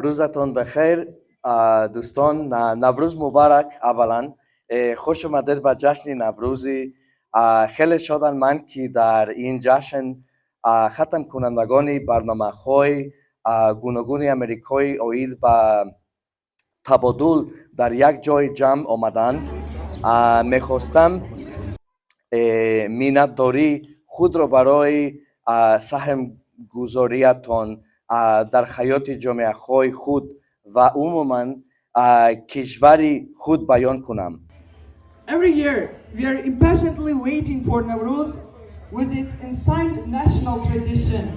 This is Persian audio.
روزتان بخیر دوستان. نوروز مبارک. اولا خوش اومدید به جشن نوروزی. خیلی شادم من که در این جشن ختم کنندگان برنامه‌های گوناگون امریکایی اوید به تبادل در یک جای جمع آمدند. میخواستم منتداری خود را برای سهم گذاریتان در حیات جامعه های خود و عموما کشوری خود بیان کنم. Every year we are impatiently waiting for Nowruz with its ancient national traditions.